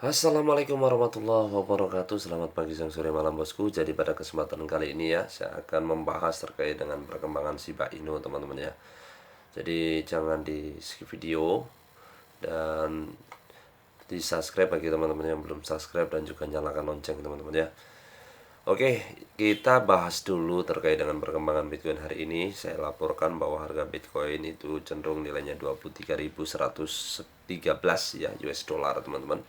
Assalamualaikum warahmatullahi wabarakatuh. Selamat pagi, siang, sore, malam bosku. Jadi pada kesempatan kali ini ya, saya akan membahas terkait dengan perkembangan Shiba Inu teman-teman ya. Jadi jangan di skip video dan di subscribe bagi teman-teman yang belum subscribe, dan juga nyalakan lonceng teman-teman ya. Oke, kita bahas dulu terkait dengan perkembangan Bitcoin hari ini. Saya laporkan bahwa harga Bitcoin itu cenderung nilainya 23.113 ya US dollar teman-teman.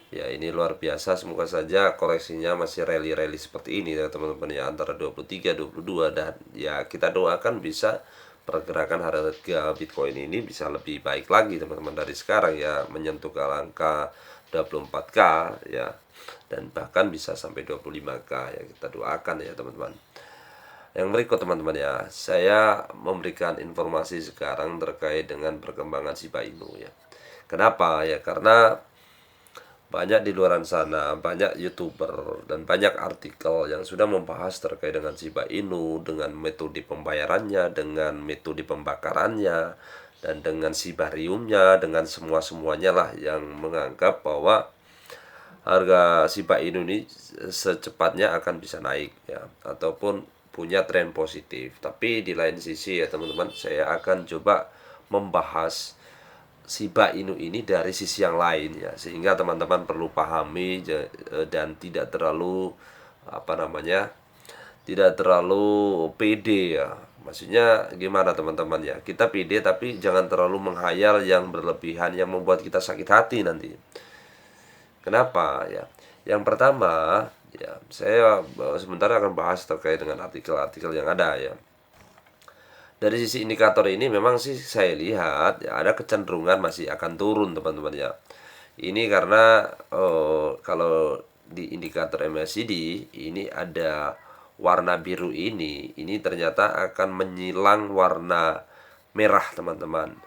Ya, ini luar biasa. Semoga saja koreksinya masih rally-rally seperti ini ya teman-teman ya, antara 23 22, dan ya kita doakan bisa pergerakan harga Bitcoin ini bisa lebih baik lagi teman-teman dari sekarang ya, menyentuh ke angka 24k ya, dan bahkan bisa sampai 25k ya, kita doakan ya teman-teman. Yang berikut teman-teman ya, saya memberikan informasi sekarang terkait dengan perkembangan Shiba Inu ya. Kenapa ya? Karena banyak di luar sana, banyak YouTuber dan banyak artikel yang sudah membahas terkait dengan Shiba Inu, dengan metode pembayarannya, dengan metode pembakarannya, dan dengan Shibariumnya, dengan semua-semuanya lah, yang menganggap bahwa harga Shiba Inu ini secepatnya akan bisa naik ya, ataupun punya tren positif. Tapi di lain sisi ya teman-teman, saya akan coba membahas Shiba Inu ini dari sisi yang lain ya, sehingga teman-teman perlu pahami dan tidak terlalu tidak terlalu pede ya. Maksudnya gimana teman-teman ya, kita pede tapi jangan terlalu menghayal yang berlebihan yang membuat kita sakit hati nanti. Kenapa ya? Yang pertama ya, saya sebentar akan bahas terkait dengan artikel-artikel yang ada ya. Dari sisi indikator ini memang sih saya lihat ya, ada kecenderungan masih akan turun teman-teman ya. Ini karena kalau di indikator MACD ini ada warna biru, ini ternyata akan menyilang warna merah teman-teman.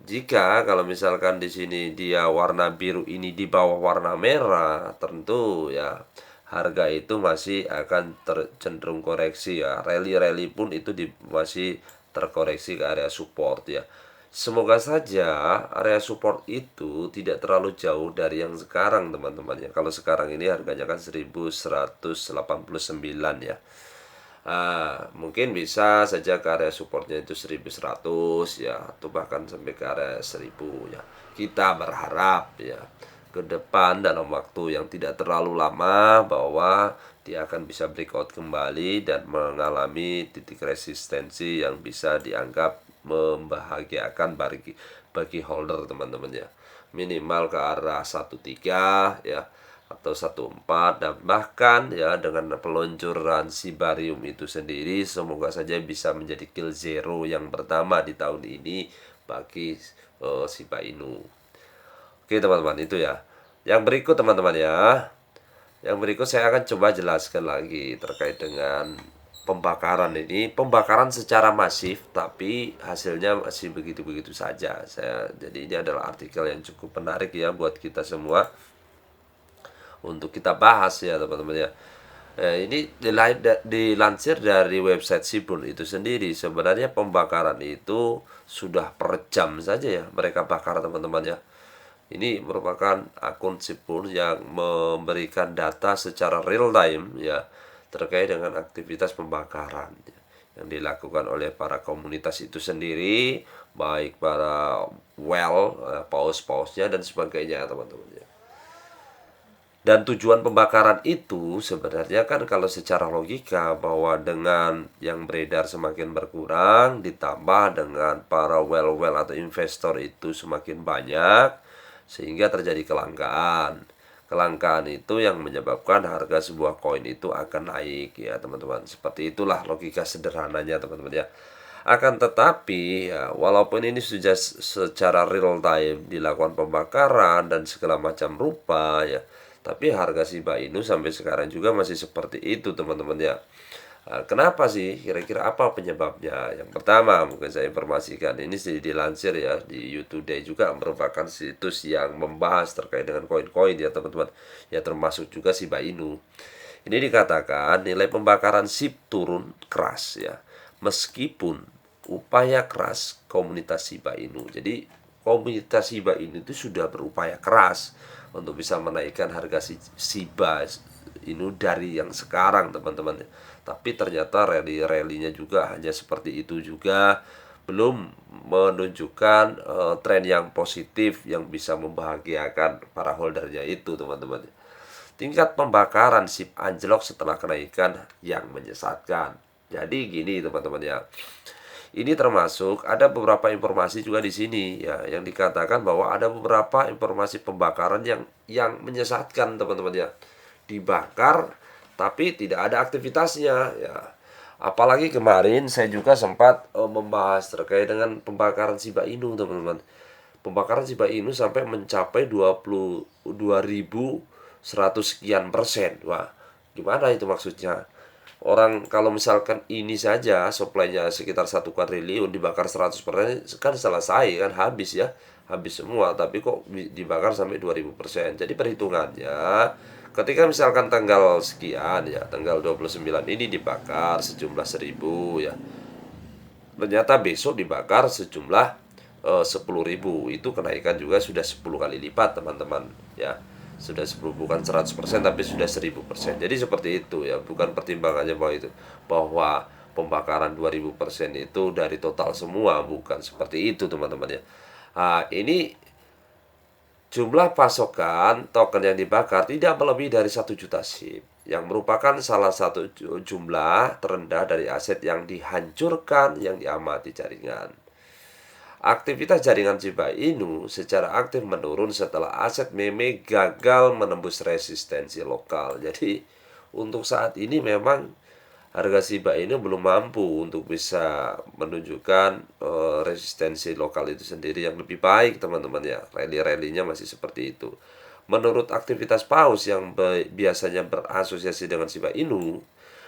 Jika kalau misalkan di sini dia warna biru ini di bawah warna merah, tentu ya harga itu masih akan cenderung koreksi ya. Rally-rally pun itu masih terkoreksi ke area support ya. Semoga saja area support itu tidak terlalu jauh dari yang sekarang teman-teman ya. Kalau sekarang ini harganya kan 1189 ya. Mungkin bisa saja ke area supportnya itu 1100 ya, atau bahkan sampai ke area 1000 ya. Kita berharap ya ke depan dalam waktu yang tidak terlalu lama bahwa dia akan bisa breakout kembali dan mengalami titik resistensi yang bisa dianggap membahagiakan bagi holder teman-teman ya. Minimal ke arah 13 ya, atau 14, dan bahkan ya dengan peluncuran Shibarium itu sendiri semoga saja bisa menjadi kill zero yang pertama di tahun ini bagi Shiba Inu. Oke teman-teman, itu ya. Yang berikut teman-teman ya, yang berikut saya akan coba jelaskan lagi terkait dengan pembakaran ini. Pembakaran secara masif tapi hasilnya masih begitu-begitu saja. Jadi ini adalah artikel yang cukup menarik ya buat kita semua untuk kita bahas ya teman-teman ya. Ini dilansir dari website Sibun itu sendiri. Sebenarnya pembakaran itu sudah per jam saja ya mereka bakar teman-teman ya. Ini merupakan akun Sibun yang memberikan data secara real time ya terkait dengan aktivitas pembakaran ya, yang dilakukan oleh para komunitas itu sendiri, baik para paus-pausnya dan sebagainya teman-teman ya. Dan tujuan pembakaran itu sebenarnya kan kalau secara logika bahwa dengan yang beredar semakin berkurang ditambah dengan para well atau investor itu semakin banyak, sehingga terjadi kelangkaan. Kelangkaan itu yang menyebabkan harga sebuah koin itu akan naik ya teman-teman. Seperti itulah logika sederhananya teman-teman ya. Akan tetapi ya, walaupun ini sudah secara real time dilakukan pembakaran dan segala macam rupa ya, tapi harga Shiba Inu sampai sekarang juga masih seperti itu teman-teman ya. Kenapa sih? Kira-kira apa penyebabnya? Yang pertama mungkin saya informasikan, ini sih dilansir ya di YouTube Today, juga merupakan situs yang membahas terkait dengan koin-koin ya teman-teman. Ya termasuk juga Shiba Inu. Ini dikatakan nilai pembakaran SHIB turun keras ya, meskipun upaya keras komunitas Shiba Inu. Jadi komunitas Shiba Inu itu sudah berupaya keras untuk bisa menaikkan harga Shiba Inu dari yang sekarang, teman-teman. Tapi ternyata rally-nya juga hanya seperti itu juga, belum menunjukkan tren yang positif yang bisa membahagiakan para holdernya itu, teman-teman. Tingkat pembakaran SIP anjlok setelah kenaikan yang menyesatkan. Jadi gini, teman-teman ya. Ini termasuk ada beberapa informasi juga di sini ya, yang dikatakan bahwa ada beberapa informasi pembakaran yang menyesatkan, teman-teman ya. Dibakar tapi tidak ada aktivitasnya ya. Apalagi kemarin saya juga sempat membahas terkait dengan pembakaran Shiba Inu, teman-teman. Pembakaran Shiba Inu sampai mencapai 22.100 sekian persen. Wah, gimana itu maksudnya? Orang kalau misalkan ini saja supply-nya sekitar 1 kuadriliun dibakar 100% kan selesai, kan habis ya, habis semua. Tapi kok dibakar sampai 2000%. Jadi perhitungannya, ketika misalkan tanggal sekian ya, tanggal 29 ini dibakar sejumlah 1000 ya, ternyata besok dibakar sejumlah 10.000, itu kenaikan juga sudah 10 kali lipat, teman-teman ya. Sudah 10, bukan 100% tapi sudah 1000%. Jadi seperti itu ya, bukan pertimbangannya bahwa pembakaran 2000% itu dari total semua, bukan seperti itu, teman-teman ya. Nah, ini jumlah pasokan token yang dibakar tidak melebihi dari 1 juta SIP, yang merupakan salah satu jumlah terendah dari aset yang dihancurkan yang diamati jaringan. Aktivitas jaringan Shiba Inu secara aktif menurun setelah aset meme gagal menembus resistensi lokal. Jadi untuk saat ini memang harga Shiba Inu belum mampu untuk bisa menunjukkan resistensi lokal itu sendiri yang lebih baik, teman-teman ya. Rally-rallynya masih seperti itu. Menurut aktivitas paus yang biasanya berasosiasi dengan Shiba Inu,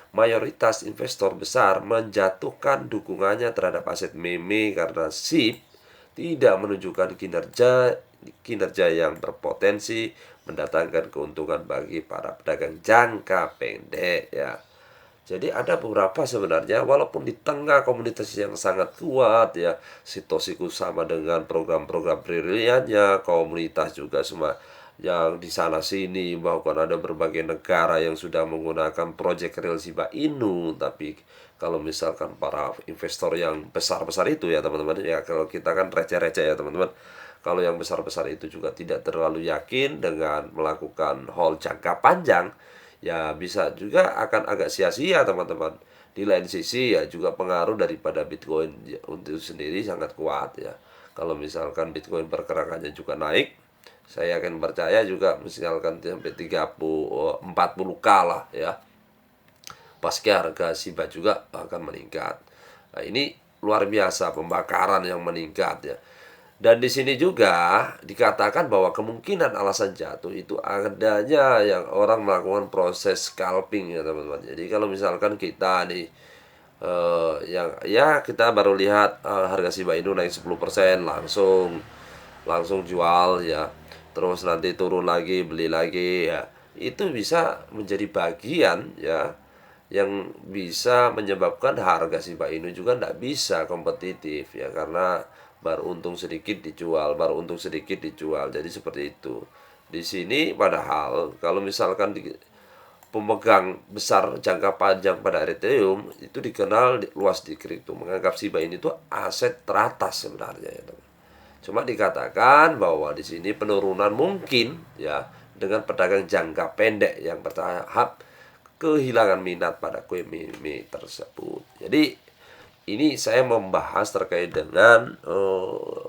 mayoritas investor besar menjatuhkan dukungannya terhadap aset meme karena SIP tidak menunjukkan kinerja yang berpotensi mendatangkan keuntungan bagi para pedagang jangka pendek ya. Jadi ada beberapa sebenarnya, walaupun di tengah komunitas yang sangat kuat ya, Satoshi sama dengan program-program briliannya, komunitas juga semua yang di sana sini, bahkan ada berbagai negara yang sudah menggunakan project real Shiba Inu. Tapi kalau misalkan para investor yang besar-besar itu ya, teman-teman ya, kalau kita kan receh-receh ya, teman-teman. Kalau yang besar-besar itu juga tidak terlalu yakin dengan melakukan hold jangka panjang, ya bisa juga akan agak sia-sia, teman-teman. Di lain sisi ya juga pengaruh daripada Bitcoin untuk sendiri sangat kuat ya. Kalau misalkan Bitcoin pergerakannya juga naik, saya akan percaya juga misalkan sampai 40-40K lah ya, pasca harga Shiba juga akan meningkat. Nah, ini luar biasa pembakaran yang meningkat ya. Dan di sini juga dikatakan bahwa kemungkinan alasan jatuh itu adanya yang orang melakukan proses scalping ya, teman-teman. Jadi kalau misalkan kita nih yang ya kita baru lihat harga Shiba Inu naik 10% langsung jual ya, terus nanti turun lagi beli lagi ya, itu bisa menjadi bagian ya yang bisa menyebabkan harga Shiba Inu juga tidak bisa kompetitif ya, karena baru untung sedikit dijual, jadi seperti itu di sini. Padahal kalau misalkan pemegang besar jangka panjang pada Ethereum itu dikenal luas di kripto menganggap Shiba Inu itu aset teratas sebenarnya ya, teman. Cuma dikatakan bahwa di sini penurunan mungkin ya dengan pedagang jangka pendek yang bertahap kehilangan minat pada kue meme tersebut. Jadi ini saya membahas terkait dengan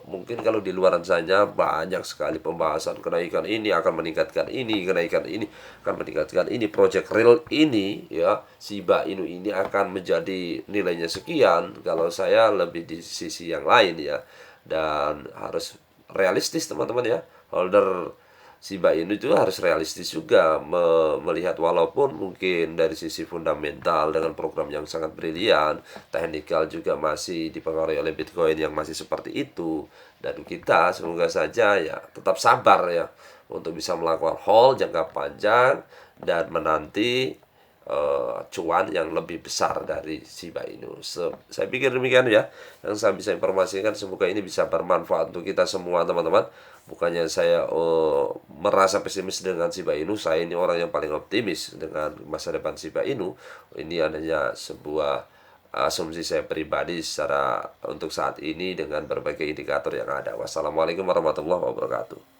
mungkin kalau di luaran saja banyak sekali pembahasan kenaikan ini akan meningkatkan ini, kenaikan ini akan meningkatkan ini, project real ini ya, Shiba Inu ini akan menjadi nilainya sekian. Kalau saya lebih di sisi yang lain ya, dan harus realistis, teman-teman ya. Holder Shiba Inu itu harus realistis juga melihat, walaupun mungkin dari sisi fundamental dengan program yang sangat brilian, teknikal juga masih dipengaruhi oleh Bitcoin yang masih seperti itu. Dan kita semoga saja ya tetap sabar ya untuk bisa melakukan hold jangka panjang dan menanti cuan yang lebih besar dari Shiba Inu. Saya pikir demikian ya yang saya bisa informasikan. Semoga ini bisa bermanfaat untuk kita semua teman-teman. Bukannya saya merasa pesimis dengan Shiba Inu. Saya ini orang yang paling optimis dengan masa depan Shiba Inu. Ini hanya sebuah asumsi saya pribadi secara untuk saat ini dengan berbagai indikator yang ada. Wassalamualaikum warahmatullahi wabarakatuh.